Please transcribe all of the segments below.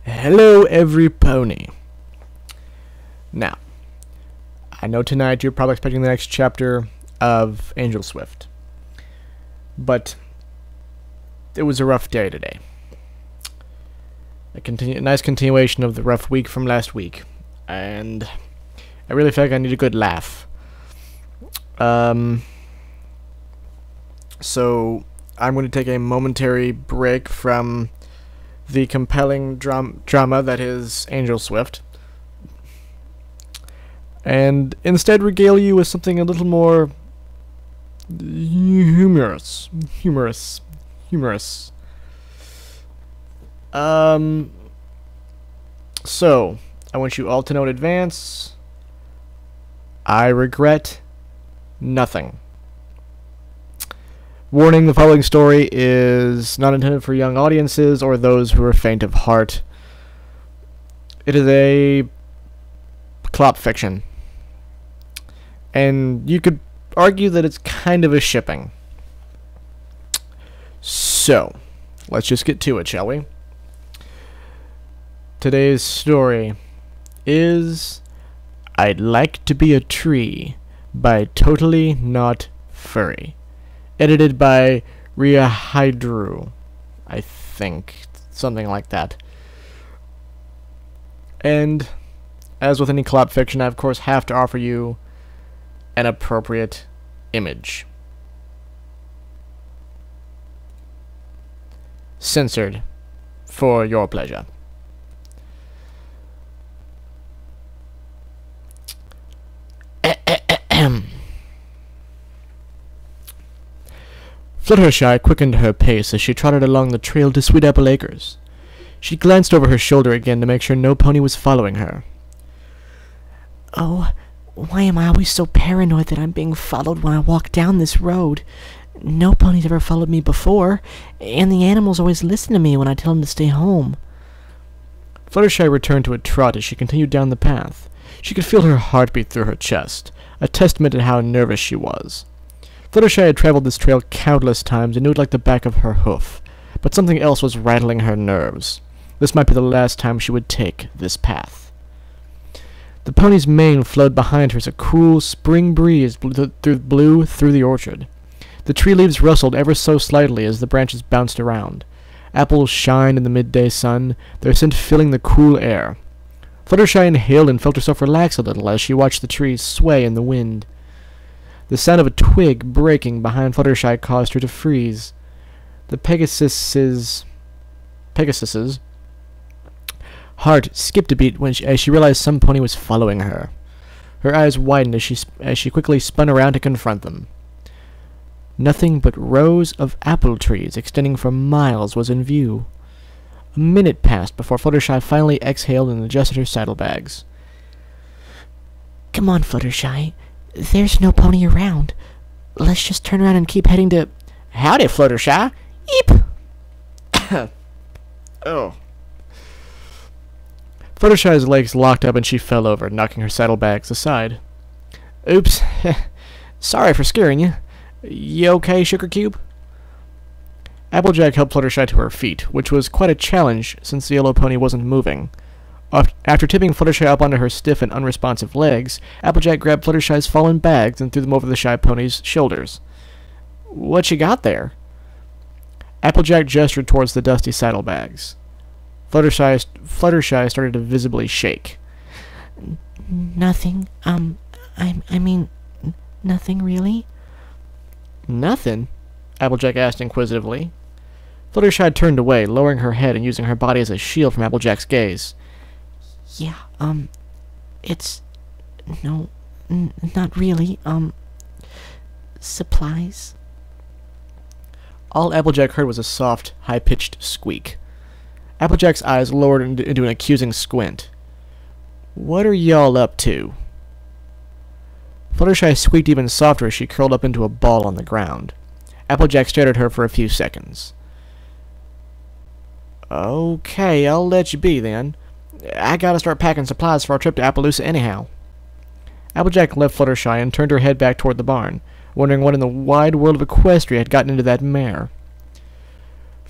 Hello, every pony. Now, I know tonight you're probably expecting the next chapter of Angelswift, but it was a rough day today. A nice continuation of the rough week from last week, and I really feel like I need a good laugh. So I'm going to take a momentary break from the compelling drama that is Angelswift, and instead regale you with something a little more humorous. So I want you all to know in advance, I regret nothing. Warning, the following story is not intended for young audiences or those who are faint of heart. It is a clop fiction. And you could argue that it's kind of a shipping. So, let's just get to it, shall we? Today's story is I'd Like to Be a Tree by Totally Not Furry. Edited by Ria Hydru, I think. Something like that. And, as with any clop fiction, I of course have to offer you an appropriate image. Censored for your pleasure. Fluttershy quickened her pace as she trotted along the trail to Sweet Apple Acres. She glanced over her shoulder again to make sure no pony was following her. Oh, why am I always so paranoid that I'm being followed when I walk down this road? No pony's ever followed me before, and the animals always listen to me when I tell them to stay home. Fluttershy returned to a trot as she continued down the path. She could feel her heartbeat through her chest, a testament to how nervous she was. Fluttershy had traveled this trail countless times and knew it like the back of her hoof, but something else was rattling her nerves. This might be the last time she would take this path. The pony's mane flowed behind her as a cool spring breeze blew through the orchard. The tree leaves rustled ever so slightly as the branches bounced around. Apples shined in the midday sun, their scent filling the cool air. Fluttershy inhaled and felt herself relax a little as she watched the trees sway in the wind. The sound of a twig breaking behind Fluttershy caused her to freeze. The Pegasus's heart skipped a beat as she realized some pony was following her. Her eyes widened as she quickly spun around to confront them. Nothing but rows of apple trees extending for miles was in view. A minute passed before Fluttershy finally exhaled and adjusted her saddlebags. Come on, Fluttershy. There's no pony around. Let's just turn around and keep heading to... Howdy, Fluttershy. Eep! Oh. Fluttershy's legs locked up and she fell over, knocking her saddlebags aside. Oops. Sorry for scaring you. You okay, Sugar Cube? Applejack helped Fluttershy to her feet, which was quite a challenge since the yellow pony wasn't moving. After tipping Fluttershy up onto her stiff and unresponsive legs, Applejack grabbed Fluttershy's fallen bags and threw them over the shy pony's shoulders. What you got there? Applejack gestured towards the dusty saddlebags. Fluttershy started to visibly shake. Nothing. I mean, nothing really. Nothing? Applejack asked inquisitively. Fluttershy turned away, lowering her head and using her body as a shield from Applejack's gaze. Yeah, it's... No, not really, supplies. All Applejack heard was a soft, high-pitched squeak. Applejack's eyes lowered into an accusing squint. What are y'all up to? Fluttershy squeaked even softer as she curled up into a ball on the ground. Applejack stared at her for a few seconds. Okay, I'll let you be then. I gotta start packing supplies for our trip to Appaloosa anyhow. Applejack left Fluttershy and turned her head back toward the barn, wondering what in the wide world of Equestria had gotten into that mare.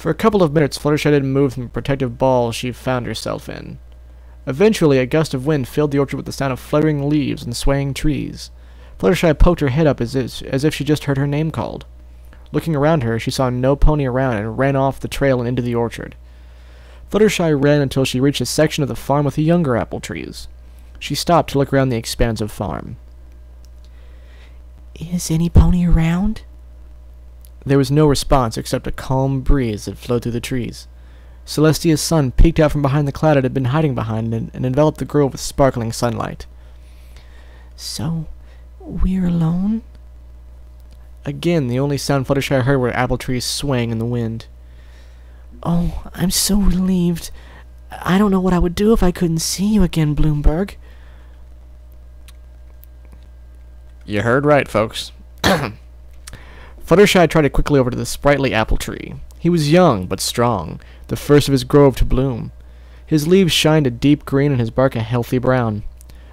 For a couple of minutes, Fluttershy didn't move from the protective ball she found herself in. Eventually, a gust of wind filled the orchard with the sound of fluttering leaves and swaying trees. Fluttershy poked her head up as if she just heard her name called. Looking around her, she saw no pony around and ran off the trail and into the orchard. Fluttershy ran until she reached a section of the farm with the younger apple trees. She stopped to look around the expansive farm. Is any pony around? There was no response except a calm breeze that flowed through the trees. Celestia's sun peeked out from behind the cloud it had been hiding behind and enveloped the grove with sparkling sunlight. So, we're alone? Again, the only sound Fluttershy heard were apple trees swaying in the wind. Oh, I'm so relieved. I don't know what I would do if I couldn't see you again, Bloomberg. You heard right, folks. Fluttershy trotted quickly over to the sprightly apple tree. He was young, but strong, the first of his grove to bloom. His leaves shined a deep green and his bark a healthy brown.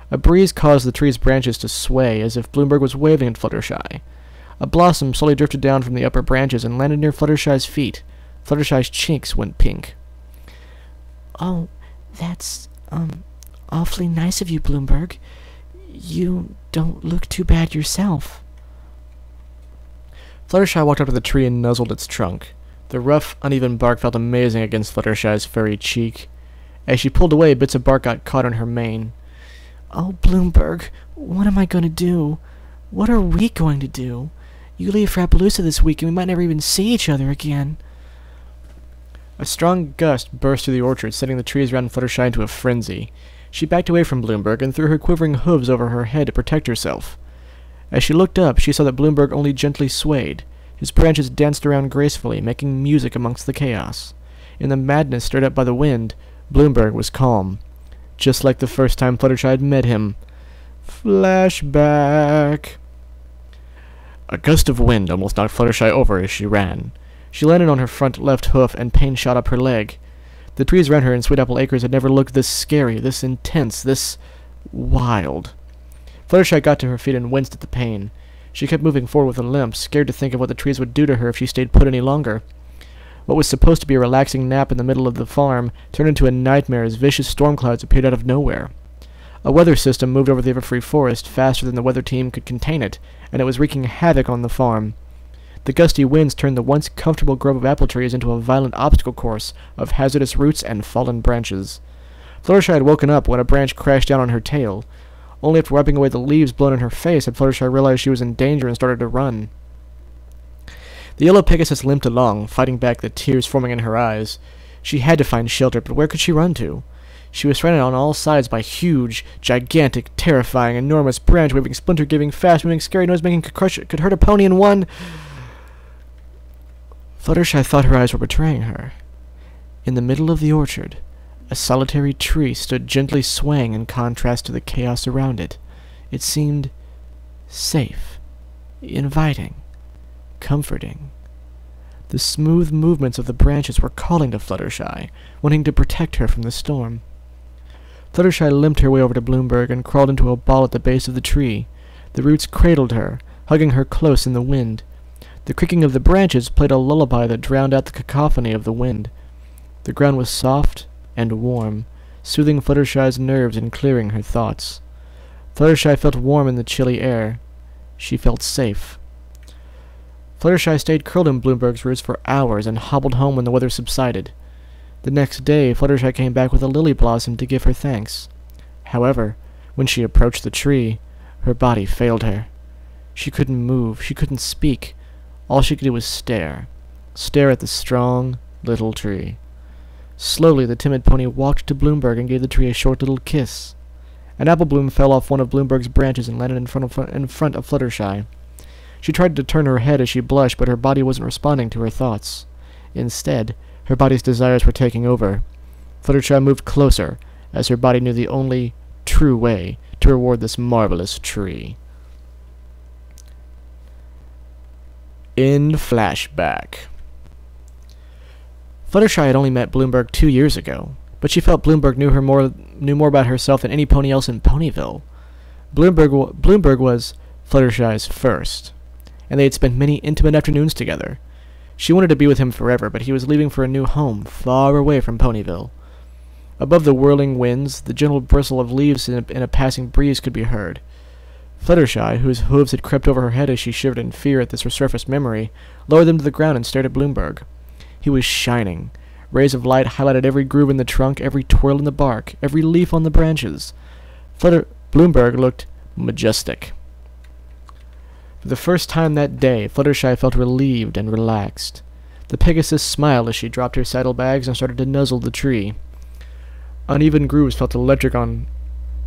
A breeze caused the tree's branches to sway as if Bloomberg was waving at Fluttershy. A blossom slowly drifted down from the upper branches and landed near Fluttershy's feet. Fluttershy's cheeks went pink. Oh, that's, awfully nice of you, Bloomberg. You don't look too bad yourself. Fluttershy walked up to the tree and nuzzled its trunk. The rough, uneven bark felt amazing against Fluttershy's furry cheek. As she pulled away, bits of bark got caught on her mane. Oh, Bloomberg, what am I going to do? What are we going to do? You leave for Appaloosa this week, and we might never even see each other again. A strong gust burst through the orchard, setting the trees around Fluttershy into a frenzy. She backed away from Bloomberg and threw her quivering hooves over her head to protect herself. As she looked up, she saw that Bloomberg only gently swayed. His branches danced around gracefully, making music amongst the chaos. In the madness stirred up by the wind, Bloomberg was calm, just like the first time Fluttershy had met him. Flashback. A gust of wind almost knocked Fluttershy over as she ran. She landed on her front left hoof, and pain shot up her leg. The trees around her in Sweet Apple Acres had never looked this scary, this intense, this wild. Fluttershy got to her feet and winced at the pain. She kept moving forward with a limp, scared to think of what the trees would do to her if she stayed put any longer. What was supposed to be a relaxing nap in the middle of the farm turned into a nightmare as vicious storm clouds appeared out of nowhere. A weather system moved over the Everfree Forest faster than the weather team could contain it, and it was wreaking havoc on the farm. The gusty winds turned the once comfortable grove of apple trees into a violent obstacle course of hazardous roots and fallen branches. Fluttershy had woken up when a branch crashed down on her tail. Only after wiping away the leaves blown in her face had Fluttershy realized she was in danger and started to run. The yellow Pegasus limped along, fighting back the tears forming in her eyes. She had to find shelter, but where could she run to? She was surrounded on all sides by huge, gigantic, terrifying, enormous, branch-waving, splinter-giving, fast-moving, scary noise-making, could hurt a pony in one. Fluttershy thought her eyes were betraying her. In the middle of the orchard, a solitary tree stood gently swaying in contrast to the chaos around it. It seemed safe, inviting, comforting. The smooth movements of the branches were calling to Fluttershy, wanting to protect her from the storm. Fluttershy limped her way over to Bloomberg and crawled into a ball at the base of the tree. The roots cradled her, hugging her close in the wind. The creaking of the branches played a lullaby that drowned out the cacophony of the wind. The ground was soft and warm, soothing Fluttershy's nerves and clearing her thoughts. Fluttershy felt warm in the chilly air. She felt safe. Fluttershy stayed curled in Bloomberg's roots for hours and hobbled home when the weather subsided. The next day, Fluttershy came back with a lily blossom to give her thanks. However, when she approached the tree, her body failed her. She couldn't move, she couldn't speak. All she could do was stare at the strong, little tree. Slowly, the timid pony walked to Bloomberg and gave the tree a short little kiss. An apple bloom fell off one of Bloomberg's branches and landed in front of Fluttershy. She tried to turn her head as she blushed, but her body wasn't responding to her thoughts. Instead, her body's desires were taking over. Fluttershy moved closer, as her body knew the only true way to reward this marvelous tree. In flashback. Fluttershy had only met Bloomberg 2 years ago, but she felt Bloomberg knew more about herself than any pony else in Ponyville. Bloomberg was Fluttershy's first, and they had spent many intimate afternoons together. She wanted to be with him forever, but he was leaving for a new home, far away from Ponyville. Above the whirling winds, the gentle bristle of leaves in a passing breeze could be heard. Fluttershy, whose hooves had crept over her head as she shivered in fear at this resurfaced memory, lowered them to the ground and stared at Bloomberg. He was shining. Rays of light highlighted every groove in the trunk, every twirl in the bark, every leaf on the branches. Bloomberg looked majestic. For the first time that day, Fluttershy felt relieved and relaxed. The Pegasus smiled as she dropped her saddlebags and started to nuzzle the tree. Uneven grooves felt electric on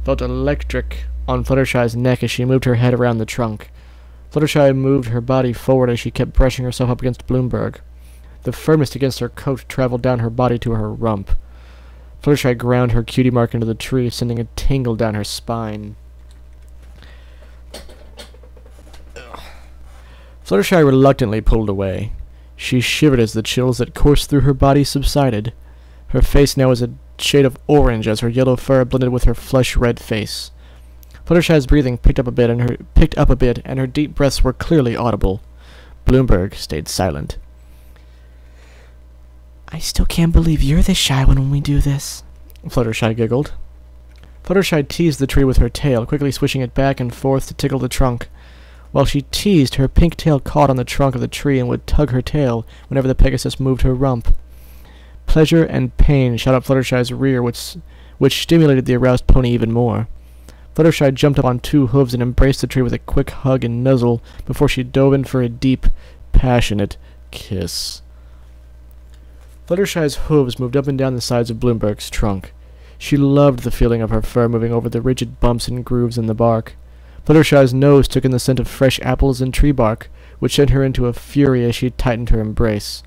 Fluttershy's neck as she moved her head around the trunk. Fluttershy moved her body forward as she kept brushing herself up against Bloomberg. The firmness against her coat traveled down her body to her rump. Fluttershy ground her cutie mark into the tree, sending a tingle down her spine. Fluttershy reluctantly pulled away. She shivered as the chills that coursed through her body subsided. Her face now was a shade of orange as her yellow fur blended with her flush-red face. Fluttershy's breathing picked up a bit, and her deep breaths were clearly audible. Bloomberg stayed silent. I still can't believe you're this shy when we do this, Fluttershy giggled. Fluttershy teased the tree with her tail, quickly swishing it back and forth to tickle the trunk. While she teased, her pink tail caught on the trunk of the tree and would tug her tail whenever the Pegasus moved her rump. Pleasure and pain shot up Fluttershy's rear, which stimulated the aroused pony even more. Fluttershy jumped up on two hooves and embraced the tree with a quick hug and nuzzle before she dove in for a deep, passionate kiss. Fluttershy's hooves moved up and down the sides of Bloomberg's trunk. She loved the feeling of her fur moving over the rigid bumps and grooves in the bark. Fluttershy's nose took in the scent of fresh apples and tree bark, which sent her into a fury as she tightened her embrace.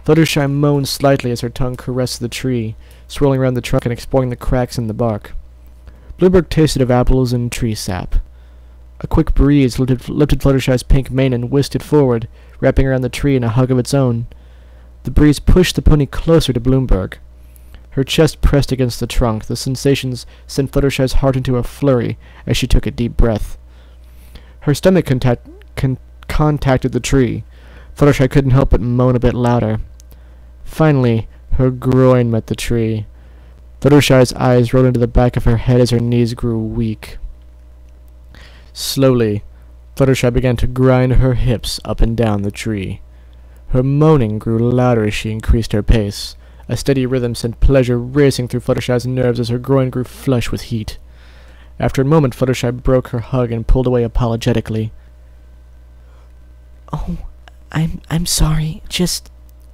Fluttershy moaned slightly as her tongue caressed the tree, swirling around the trunk and exploring the cracks in the bark. Bloomberg tasted of apples and tree sap. A quick breeze lifted Fluttershy's pink mane and whisked it forward, wrapping around the tree in a hug of its own. The breeze pushed the pony closer to Bloomberg. Her chest pressed against the trunk. The sensations sent Fluttershy's heart into a flurry as she took a deep breath. Her stomach contacted the tree. Fluttershy couldn't help but moan a bit louder. Finally, her groin met the tree. Fluttershy's eyes rolled into the back of her head as her knees grew weak. Slowly, Fluttershy began to grind her hips up and down the tree. Her moaning grew louder as she increased her pace. A steady rhythm sent pleasure racing through Fluttershy's nerves as her groin grew flush with heat. After a moment, Fluttershy broke her hug and pulled away apologetically. Oh, I'm sorry. Just,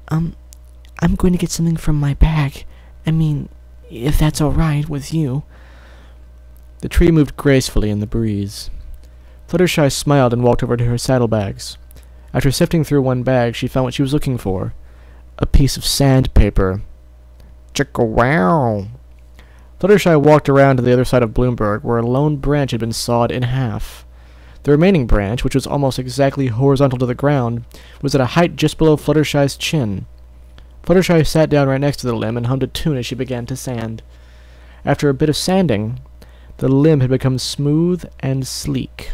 I'm going to get something from my bag. I mean, if that's all right with you. The tree moved gracefully in the breeze. Fluttershy smiled and walked over to her saddlebags. After sifting through one bag, she found what she was looking for. A piece of sandpaper. Chicka-wow! Fluttershy walked around to the other side of Bloomberg, where a lone branch had been sawed in half. The remaining branch, which was almost exactly horizontal to the ground, was at a height just below Fluttershy's chin. Fluttershy sat down right next to the limb and hummed a tune as she began to sand. After a bit of sanding, the limb had become smooth and sleek.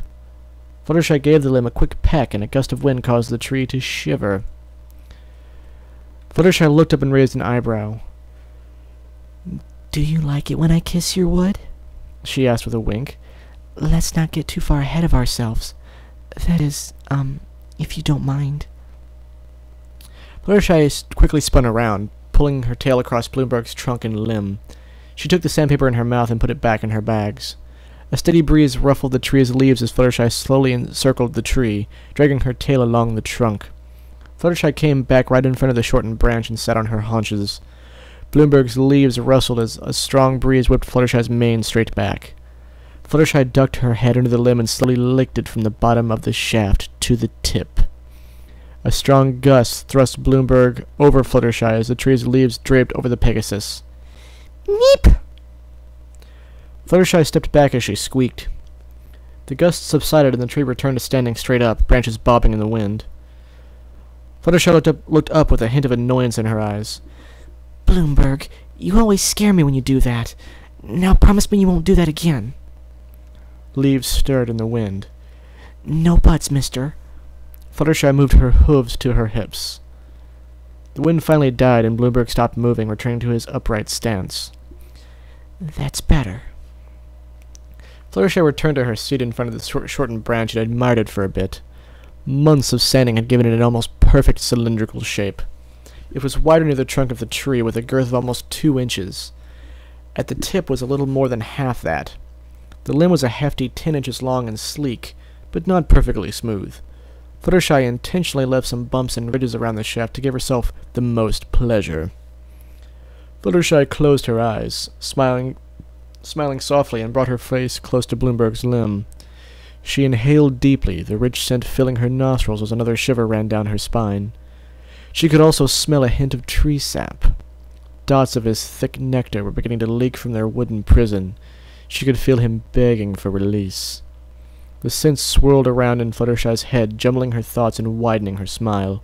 Fluttershy gave the limb a quick peck, and a gust of wind caused the tree to shiver. Fluttershy looked up and raised an eyebrow. Do you like it when I kiss your wood? She asked with a wink. Let's not get too far ahead of ourselves. That is, if you don't mind. Fluttershy quickly spun around, pulling her tail across Bloomberg's trunk and limb. She took the sandpaper in her mouth and put it back in her bags. A steady breeze ruffled the tree's leaves as Fluttershy slowly encircled the tree, dragging her tail along the trunk. Fluttershy came back right in front of the shortened branch and sat on her haunches. Bloomberg's leaves rustled as a strong breeze whipped Fluttershy's mane straight back. Fluttershy ducked her head under the limb and slowly licked it from the bottom of the shaft to the tip. A strong gust thrust Bloomberg over Fluttershy as the tree's leaves draped over the Pegasus. Meep! Fluttershy stepped back as she squeaked. The gust subsided and the tree returned to standing straight up, branches bobbing in the wind. Fluttershy looked up with a hint of annoyance in her eyes. Bloomberg, you always scare me when you do that. Now promise me you won't do that again. Leaves stirred in the wind. No buts, mister. Fluttershy moved her hooves to her hips. The wind finally died, and Bloomberg stopped moving, returning to his upright stance. That's better. Fluttershy returned to her seat in front of the shortened branch and admired it for a bit. Months of sanding had given it an almost perfect cylindrical shape. It was wider near the trunk of the tree, with a girth of almost 2 inches. At the tip was a little more than half that. The limb was a hefty 10 inches long and sleek, but not perfectly smooth. Fluttershy intentionally left some bumps and ridges around the shaft to give herself the most pleasure. Fluttershy closed her eyes, smiling softly, and brought her face close to Bloomberg's limb. She inhaled deeply, the rich scent filling her nostrils as another shiver ran down her spine. She could also smell a hint of tree sap. Dots of his thick nectar were beginning to leak from their wooden prison. She could feel him begging for release. The scent swirled around in Fluttershy's head, jumbling her thoughts and widening her smile.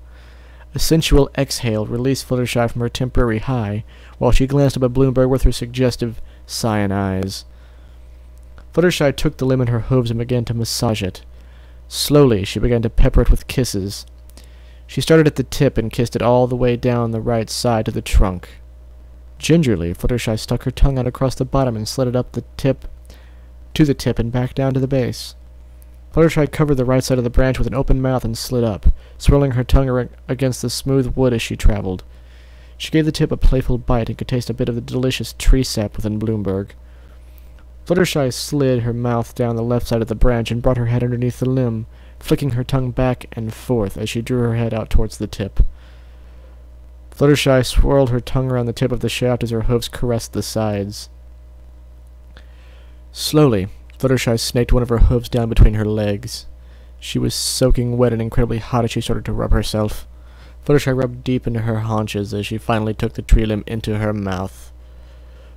A sensual exhale released Fluttershy from her temporary high, while she glanced up at Bloomberg with her suggestive, cyan eyes. Fluttershy took the limb in her hooves and began to massage it. Slowly, she began to pepper it with kisses. She started at the tip and kissed it all the way down the right side to the trunk. Gingerly, Fluttershy stuck her tongue out across the bottom and slid it up to the tip and back down to the base. Fluttershy covered the right side of the branch with an open mouth and slid up, swirling her tongue against the smooth wood as she traveled. She gave the tip a playful bite and could taste a bit of the delicious tree sap within Bloomberg. Fluttershy slid her mouth down the left side of the branch and brought her head underneath the limb, flicking her tongue back and forth as she drew her head out towards the tip. Fluttershy swirled her tongue around the tip of the shaft as her hooves caressed the sides. Slowly, Fluttershy snaked one of her hooves down between her legs. She was soaking wet and incredibly hot as she started to rub herself. Fluttershy rubbed deep into her haunches as she finally took the tree limb into her mouth.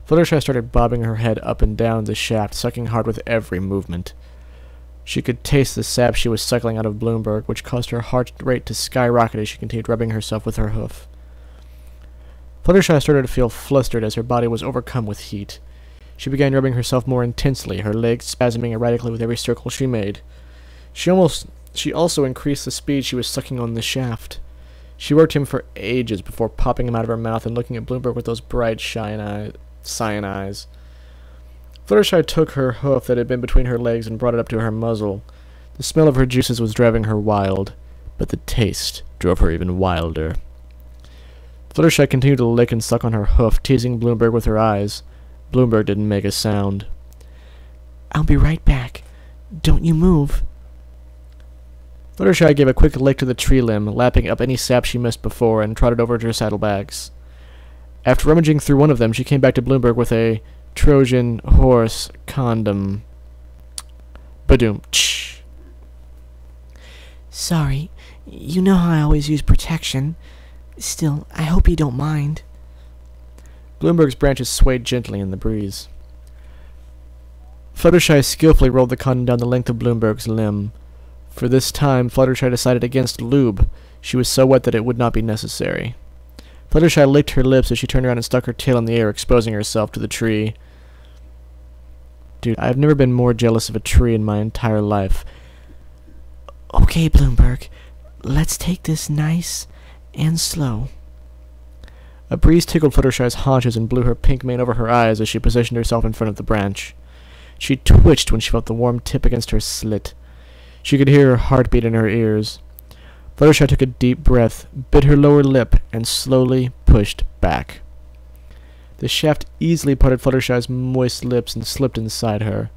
Fluttershy started bobbing her head up and down the shaft, sucking hard with every movement. She could taste the sap she was suckling out of Bloomberg, which caused her heart rate to skyrocket as she continued rubbing herself with her hoof. Fluttershy started to feel flustered as her body was overcome with heat. She began rubbing herself more intensely, her legs spasming erratically with every circle she made. She also increased the speed she was sucking on the shaft. She worked him for ages before popping him out of her mouth and looking at Bloomberg with those bright, cyan eyes. Fluttershy took her hoof that had been between her legs and brought it up to her muzzle. The smell of her juices was driving her wild, but the taste drove her even wilder. Fluttershy continued to lick and suck on her hoof, teasing Bloomberg with her eyes. Bloomberg didn't make a sound. I'll be right back. Don't you move. Fluttershy gave a quick lick to the tree limb, lapping up any sap she missed before, and trotted over to her saddlebags. After rummaging through one of them, she came back to Bloomberg with a Trojan horse condom. Badoom-tsh. Sorry. You know how I always use protection. Still, I hope you don't mind. Bloomberg's branches swayed gently in the breeze. Fluttershy skillfully rolled the condom down the length of Bloomberg's limb. For this time, Fluttershy decided against lube. She was so wet that it would not be necessary. Fluttershy licked her lips as she turned around and stuck her tail in the air, exposing herself to the tree. Dude, I've never been more jealous of a tree in my entire life. Okay, Bloomberg. Let's take this nice and slow. A breeze tickled Fluttershy's haunches and blew her pink mane over her eyes as she positioned herself in front of the branch. She twitched when she felt the warm tip against her slit. She could hear her heartbeat in her ears. Fluttershy took a deep breath, bit her lower lip, and slowly pushed back. The shaft easily parted Fluttershy's moist lips and slipped inside her.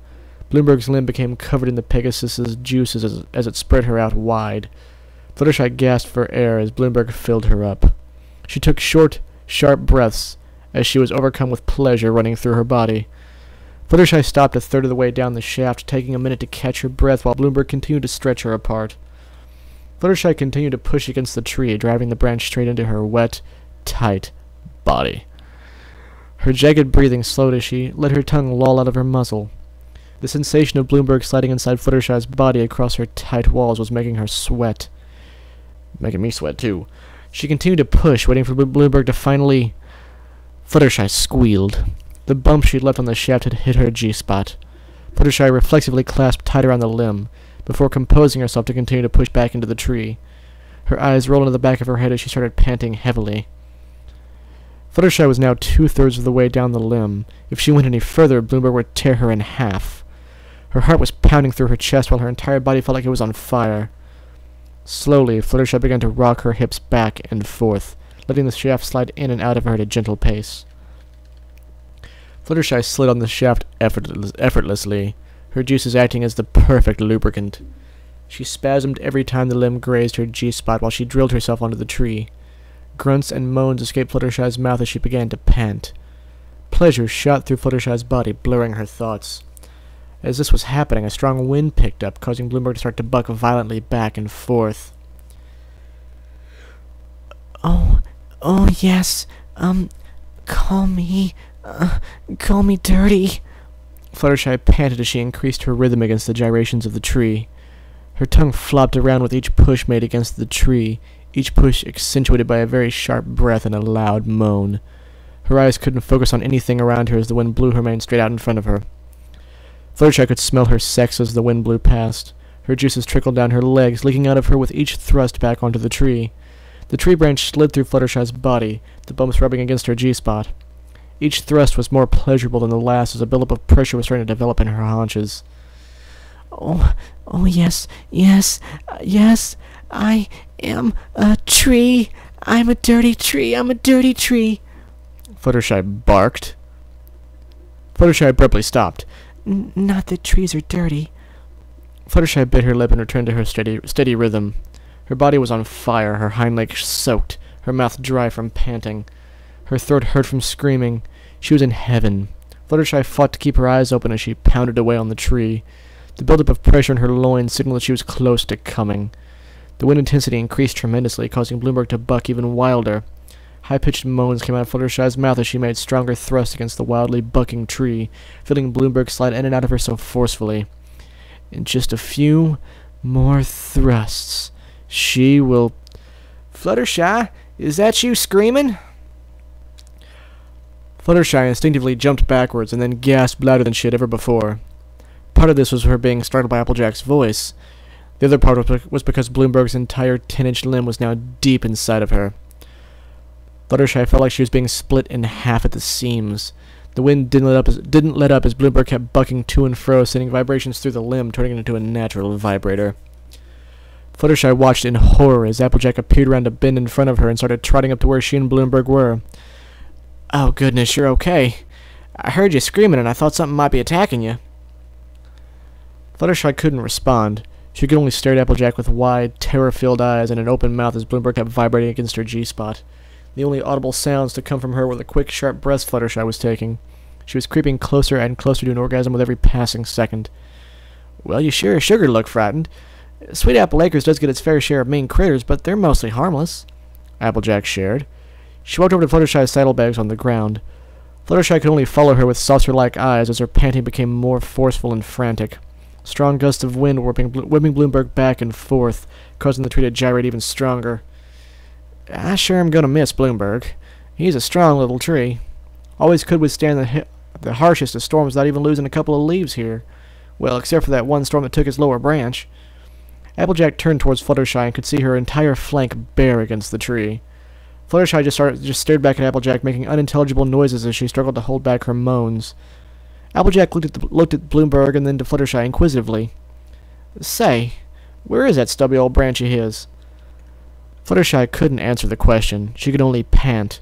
Bloomberg's limb became covered in the Pegasus's juices as it spread her out wide. Fluttershy gasped for air as Bloomberg filled her up. She took short, sharp breaths as she was overcome with pleasure running through her body. Fluttershy stopped a third of the way down the shaft, taking a minute to catch her breath while Bloomberg continued to stretch her apart. Fluttershy continued to push against the tree, driving the branch straight into her wet, tight body. Her jagged breathing slowed as she let her tongue loll out of her muzzle. The sensation of Bloomberg sliding inside Fluttershy's body across her tight walls was making her sweat. Making me sweat, too. She continued to push, waiting for Bloomberg to finally... Fluttershy squealed. The bump she'd left on the shaft had hit her G-spot. Fluttershy reflexively clasped tight around the limb, before composing herself to continue to push back into the tree. Her eyes rolled into the back of her head as she started panting heavily. Fluttershy was now 2/3 of the way down the limb. If she went any further, Bloomberg would tear her in half. Her heart was pounding through her chest while her entire body felt like it was on fire. Slowly, Fluttershy began to rock her hips back and forth, letting the shaft slide in and out of her at a gentle pace. Fluttershy slid on the shaft effortlessly, her juices acting as the perfect lubricant. She spasmed every time the limb grazed her G-spot while she drilled herself onto the tree. Grunts and moans escaped Fluttershy's mouth as she began to pant. Pleasure shot through Fluttershy's body, blurring her thoughts. As this was happening, a strong wind picked up, causing Bloomberg to start to buck violently back and forth. Oh, yes, call me dirty. Fluttershy panted as she increased her rhythm against the gyrations of the tree. Her tongue flopped around with each push made against the tree, each push accentuated by a very sharp breath and a loud moan. Her eyes couldn't focus on anything around her as the wind blew her mane straight out in front of her. Fluttershy could smell her sex as the wind blew past. Her juices trickled down her legs, leaking out of her with each thrust back onto the tree. The tree branch slid through Fluttershy's body, the bumps rubbing against her G-spot. Each thrust was more pleasurable than the last as a buildup of pressure was starting to develop in her haunches. Oh, yes, I am a tree. I'm a dirty tree. Fluttershy barked. Fluttershy abruptly stopped. Not that trees are dirty. Fluttershy bit her lip and returned to her steady rhythm. Her body was on fire, her hind legs soaked, her mouth dry from panting. Her throat hurt from screaming. She was in heaven. Fluttershy fought to keep her eyes open as she pounded away on the tree. The buildup of pressure in her loins signaled that she was close to coming. The wind intensity increased tremendously, causing Bloomberg to buck even wilder. High-pitched moans came out of Fluttershy's mouth as she made stronger thrusts against the wildly bucking tree, feeling Bloomberg slide in and out of her so forcefully. In just a few more thrusts, she will... Fluttershy, is that you screaming? Fluttershy instinctively jumped backwards and then gasped louder than she had ever before. Part of this was her being startled by Applejack's voice. The other part was because Bloomberg's entire 10-inch limb was now deep inside of her. Fluttershy felt like she was being split in half at the seams. The wind didn't let up as Bloomberg kept bucking to and fro, sending vibrations through the limb, turning it into a natural vibrator. Fluttershy watched in horror as Applejack appeared around a bend in front of her and started trotting up to where she and Bloomberg were. Oh, goodness, you're okay. I heard you screaming and I thought something might be attacking you. Fluttershy couldn't respond. She could only stare at Applejack with wide, terror-filled eyes and an open mouth as Bloomberg kept vibrating against her G-spot. The only audible sounds to come from her were the quick, sharp breaths Fluttershy was taking. She was creeping closer and closer to an orgasm with every passing second. Well, you sure as sugar look frightened. Sweet Apple Acres does get its fair share of mean critters, but they're mostly harmless. Applejack shared. She walked over to Fluttershy's saddlebags on the ground. Fluttershy could only follow her with saucer-like eyes as her panting became more forceful and frantic. Strong gusts of wind were whipping Bloomberg back and forth, causing the tree to gyrate even stronger. I sure am gonna miss Bloomberg. He's a strong little tree. Always could withstand the harshest of storms without even losing a couple of leaves here. Well, except for that one storm that took his lower branch. Applejack turned towards Fluttershy and could see her entire flank bare against the tree. Fluttershy just stared back at Applejack, making unintelligible noises as she struggled to hold back her moans. Applejack looked at Bloomberg and then to Fluttershy inquisitively. Say, where is that stubby old branch of his? Fluttershy couldn't answer the question. She could only pant.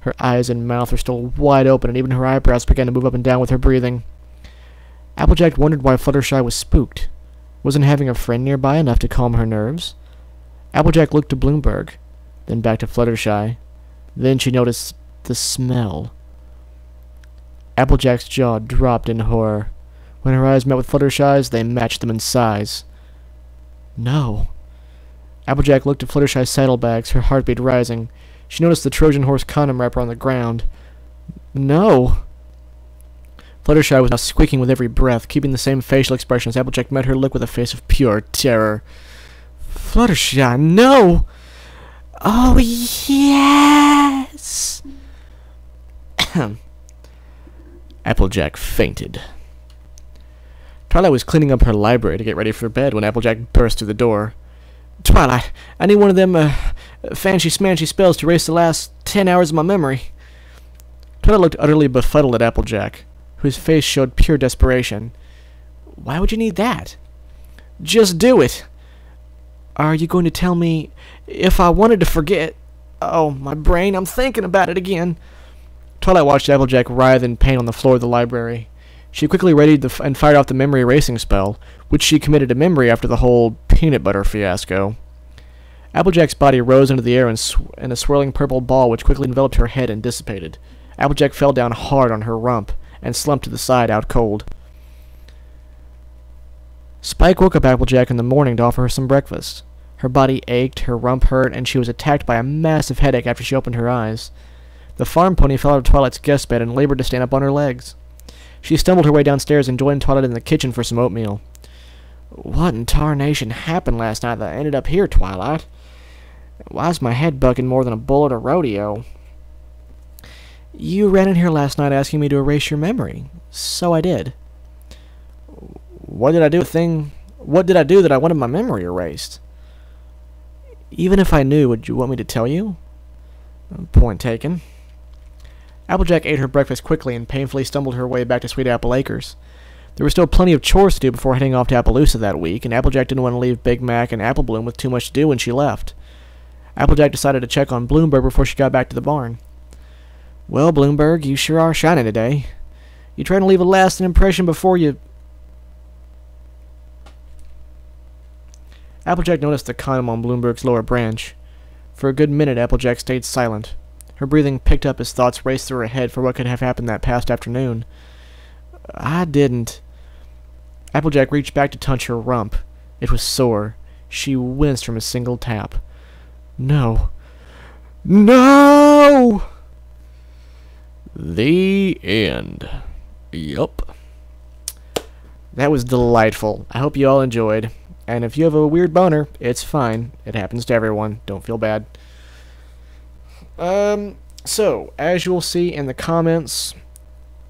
Her eyes and mouth were still wide open, and even her eyebrows began to move up and down with her breathing. Applejack wondered why Fluttershy was spooked. Wasn't having a friend nearby enough to calm her nerves? Applejack looked to Bloomberg, then back to Fluttershy. Then she noticed the smell. Applejack's jaw dropped in horror. When her eyes met with Fluttershy's, they matched them in size. No. Applejack looked at Fluttershy's saddlebags, her heartbeat rising. She noticed the Trojan horse condom wrapper on the ground. No. Fluttershy was now squeaking with every breath, keeping the same facial expression as Applejack met her look with a face of pure terror. Fluttershy, no! Oh, yes! Applejack fainted. Twilight was cleaning up her library to get ready for bed when Applejack burst through the door. Twilight, I need one of them fancy-smancy spells to erase the last 10 hours of my memory. Twilight looked utterly befuddled at Applejack, whose face showed pure desperation. Why would you need that? Just do it. Are you going to tell me if I wanted to forget? Oh, my brain, I'm thinking about it again. Twilight watched Applejack writhe in pain on the floor of the library. She quickly readied and fired off the memory erasing spell, which she committed to memory after the whole peanut butter fiasco. Applejack's body rose into the air in a swirling purple ball which quickly enveloped her head and dissipated. Applejack fell down hard on her rump and slumped to the side out cold. Spike woke up Applejack in the morning to offer her some breakfast. Her body ached, her rump hurt, and she was attacked by a massive headache after she opened her eyes. The farm pony fell out of Twilight's guest bed and labored to stand up on her legs. She stumbled her way downstairs and joined Twilight in the kitchen for some oatmeal. What in tarnation happened last night that I ended up here, Twilight? Why's my head bucking more than a bull at a rodeo? You ran in here last night asking me to erase your memory. So I did. What did I do that I wanted my memory erased? Even if I knew, would you want me to tell you? Point taken. Applejack ate her breakfast quickly and painfully stumbled her way back to Sweet Apple Acres. There were still plenty of chores to do before heading off to Appaloosa that week, and Applejack didn't want to leave Big Mac and Apple Bloom with too much to do when she left. Applejack decided to check on Bloomberg before she got back to the barn. Well, Bloomberg, you sure are shining today. You trying to leave a lasting impression before you... Applejack noticed the condom on Bloomberg's lower branch. For a good minute, Applejack stayed silent. Her breathing picked up as thoughts raced through her head for what could have happened that past afternoon. I didn't. Applejack reached back to touch her rump. It was sore. She winced from a single tap. No. No! The end. Yup. That was delightful. I hope you all enjoyed. And if you have a weird boner, it's fine. It happens to everyone. Don't feel bad. So, as you will see in the comments,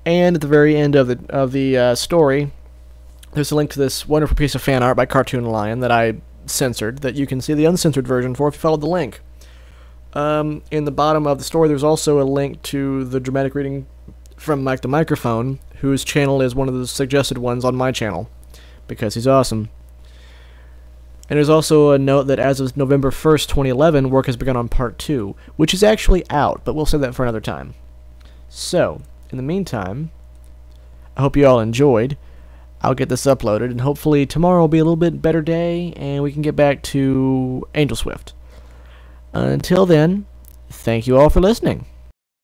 and at the very end of the story, there's a link to this wonderful piece of fan art by Cartoon Lion that I censored, that you can see the uncensored version for if you followed the link. In the bottom of the story, there's also a link to the dramatic reading from Mike the Microphone, whose channel is one of the suggested ones on my channel, because he's awesome. And there's also a note that as of November 1st, 2011, work has begun on Part 2, which is actually out, but we'll save that for another time. So, in the meantime, I hope you all enjoyed. I'll get this uploaded, and hopefully tomorrow will be a little bit better day, and we can get back to Angelswift. Until then, thank you all for listening.